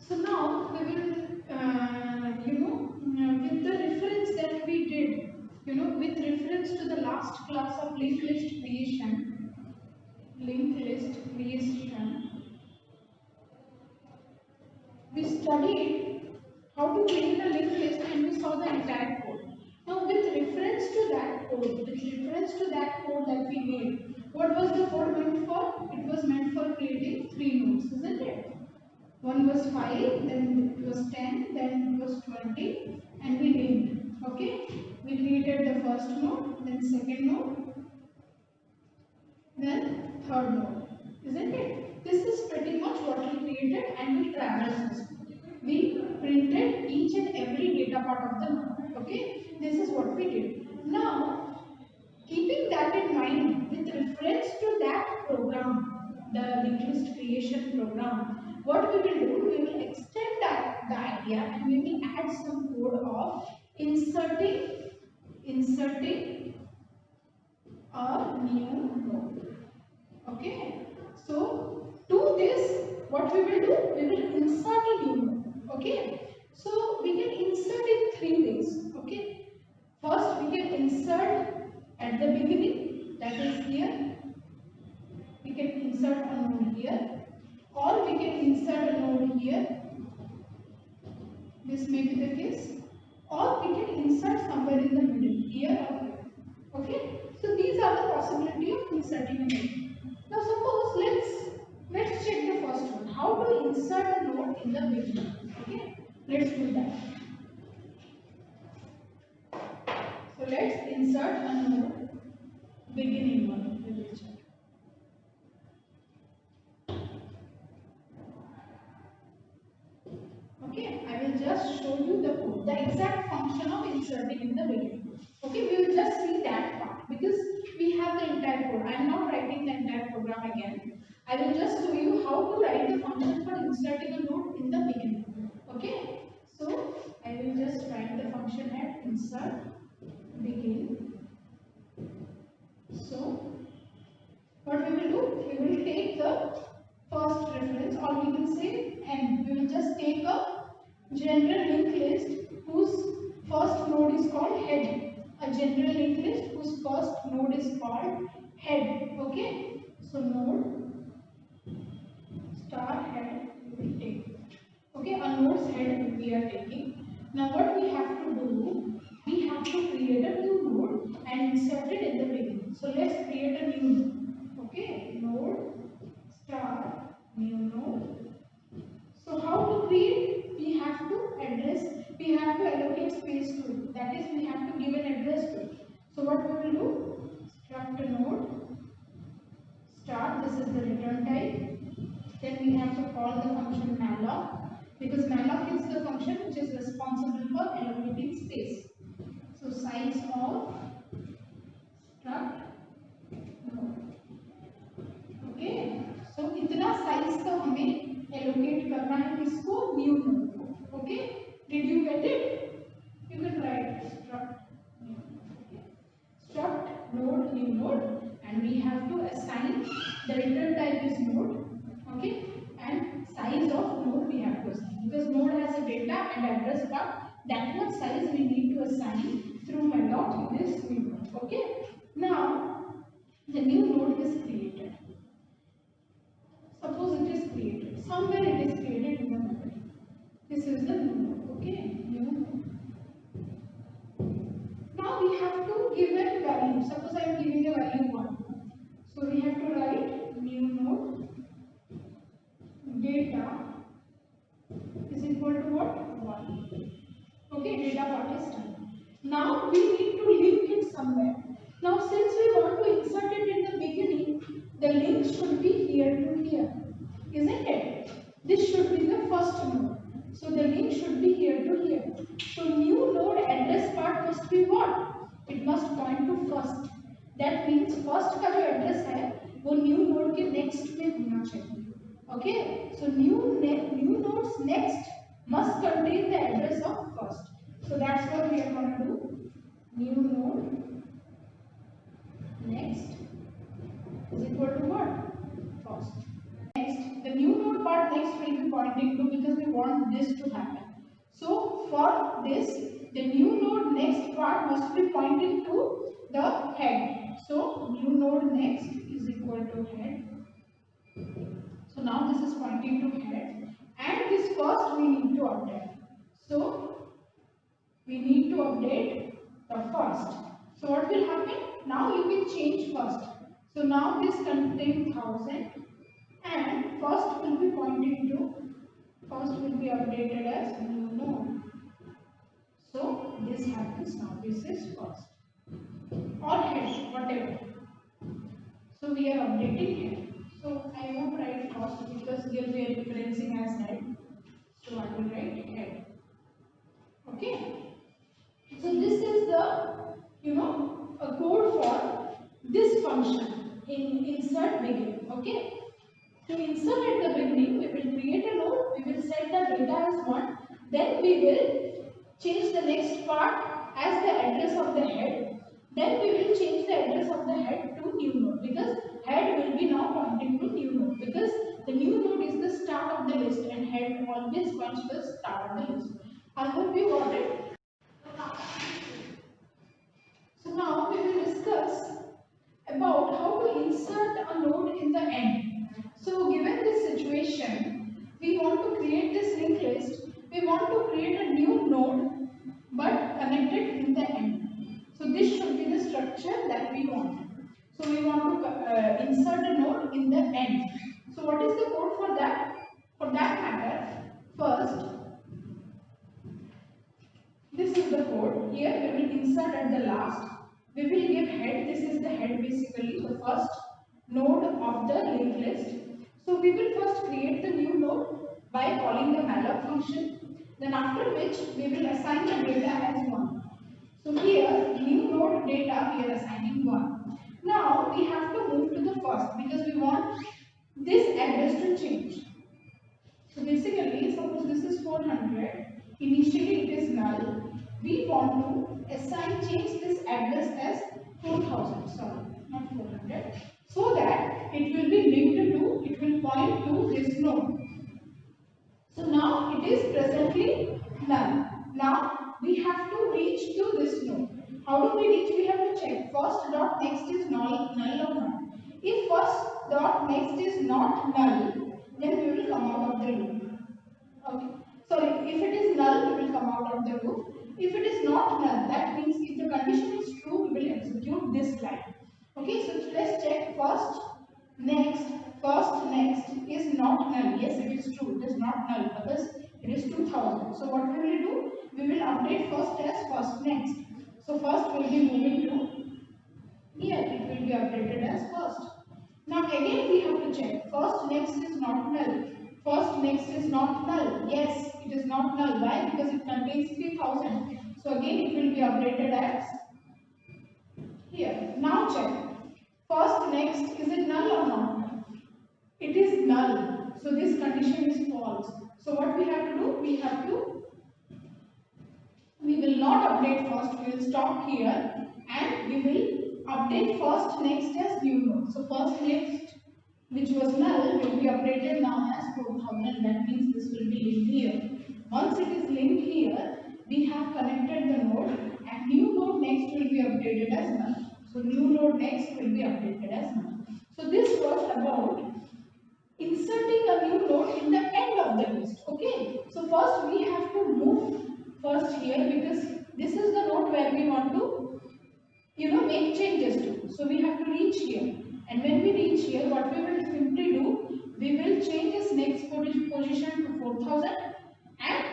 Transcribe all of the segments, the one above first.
So now we will, with the reference that we did, with reference to the last class of linked list creation, we studied how to create a linked list and we saw the entire code. Now with reference to that code that we made, what was the code meant for? It was meant for creating 3 nodes, isn't it? One was 5, then it was 10, then it was 20, and we named. Okay? We created the first node, then second node, then third node. Isn't it? This is pretty much what we created and we traversed this. We printed each and every data part of the node. Okay? This is what we did. Now, keeping that in mind, with reference to that program, the linked list creation program, what we will do, we will extend the idea and we will add some code of inserting a new node. Okay. So to this, what we will do, we will insert a new node. Okay. So we can insert in 3 ways. Okay. First, we can insert at the beginning, that is here. We can insert a node here, or we can insert a node here. This may be the case, or we can insert somewhere in the middle, here or here. Okay, so these are the possibility of inserting a node. Now, suppose let's check the first one. How to insert a node in the beginning? Okay, let's do that. So let's insert a node, beginning one. We will check. Okay, I will just show you the code, the exact function of inserting in the beginning. Okay, we will just see that part because we have the entire code. I am not writing the entire program again. I will just show you how to write the function for inserting a node in the beginning. Okay, so I will just write the function at insert begin. So what we will do, we will take the first reference, or we can say n. We will just take a general linked list whose first node is called head. A general linked list whose first node is called head. Okay. So node star head we will take. Okay, a node's head we are taking. Now what we have to do, we have to create a new node and insert it in the beginning. So let's create a new node. Okay, node star new node. So how to create? We have to allocate space to it. That is, we have to give an address to it. So what we will do? Struct node start. This is the return type. Then we have to call the function malloc, because malloc is the function which is responsible for allocating space. So size of struct node. Okay. So इतना size का हमें allocate करना है किसको? New node को. Okay. Did you get it? You can write struct new. Okay. Struct node new node, and we have to assign the return type is node. Okay, and size of node we have to assign, because node has a data and address part. That much size we need to assign through malloc in this new node. Okay. Now the new node is created. Suppose it is created. Somewhere it is created in the memory. This is the new node. Okay, new node. Now we have to give a value. Suppose I am giving a value 1. So we have to write new node data is equal to what? 1. Okay, data part is done. Now we need to link it somewhere. Now since we want to insert it in the beginning, the link should be here to here. Isn't it? This should be the first node. So the link should be here to here. So new node address part must be what? It must point to first. That means first का जो address है वो new node के next में होना चाहिए. Okay, so new nodes next must contain the address of first. So that's what we are going to do. New node next is equal to what? First. Next, the new node part next will be pointing to because we want this to happen. So for this, the new node next part must be pointing to the head. So new node next is equal to head. So now this is pointing to head, and this first we need to update. So we need to update the first. So what will happen? Now you can change first. So now this contains 1000 and first will be pointing to, first will be updated as new node. So this happens now. This is first or head, whatever. So we are updating head. So I won't write first because here we are referencing as head. So I will write head. Okay. So this is the, a code for this function in insert begin. Okay. To insert at the beginning, we will create a node, we will set the data as 1, then we will change the next part as the address of the head, then we will change the address of the head to new node because head will be now pointing to new node because the new node is the start of the list and head always points to the start of the list. I hope you got it. So now we will discuss about how to insert a node in the end. So given this situation, we want to create this linked list. We want to create a new node but connected in the end. So this should be the structure that we want. So we want to insert a node in the end. So what is the code for that? For that matter, first, this is the code. Here we will insert at the last. We will give head. This is the head basically, the first node of the linked list. So we will first create the new node by calling the malloc function. Then after which we will assign the data as 1. So here new node data we are assigning 1. Now we have to move to the first because we want this address to change. So basically suppose this is 400. Initially it is null. We want to change this address as 4000. Sorry, not 400. So that it will be linked to, it will point to this node. So now it is presently null. Now we have to reach to this node. How do we reach? We have to check first dot next is null or not. If first dot next is not null, then we will come out of the loop. Okay. Sorry, if it is null, we will come out of the loop. If it is not null, that means if the condition is true, we will execute this line. Okay, so let's check first, next is not null. Yes, it is true. It is not null because it is 2000. So what we will do? We will update first as first next. So first will be moving to here. It will be updated as first. Now again we have to check. First next is not null. First next is not null. Yes, it is not null. Why? Because it contains 3000. So again it will be updated as here. Now check. First next, is it null or not null? It is null. So this condition is false. So what we have to do? We will not update first. We will stop here and we will update first next as new node. So first next, which was null, will be updated now as 4000. That means this will be linked here. Once it is linked here, we have connected the node and new node next will be updated as null. So new node next will be updated as null. So this was about inserting a new node in the end of the list. Okay. So first we have to move first here because this is the node where we want to make changes to. So we have to reach here. And when we reach here, what we will simply do, we will change this next position to 4000 and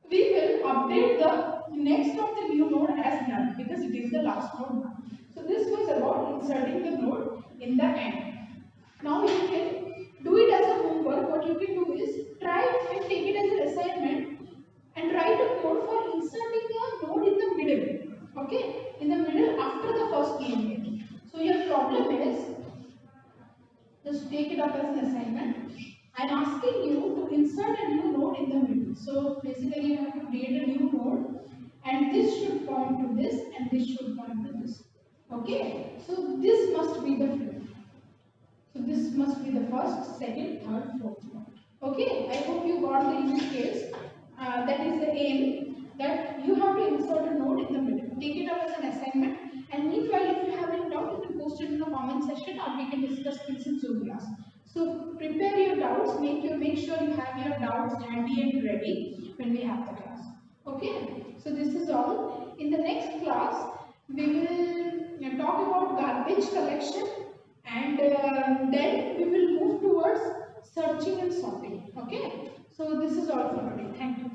we will update the next of the new node as null because it is the last node now. So this was about inserting the node in the end. Now you can do it as a homework. What you can do is try and take it as an assignment and write a code for inserting a node in the middle. Okay, in the middle after the first node. So your problem is, just take it up as an assignment. I am asking you to insert a new node in the middle. So basically you have to create a new node and this should point to this and this should point to this. Okay, so this must be the fifth. So this must be the first, second, third, fourth node. Okay. Okay, I hope you got the use case. That is the aim, that you have to insert a node in the middle. Take it up as an assignment, and meanwhile, if you have any doubt, you can post it in the comment section, or we can discuss this in Zoom class. So prepare your doubts. Make sure you have your doubts handy and ready when we have the class. Okay. So this is all. In the next class, we will talk about garbage collection, and then we will move towards searching and sorting. Okay. So this is all for today. Thank you.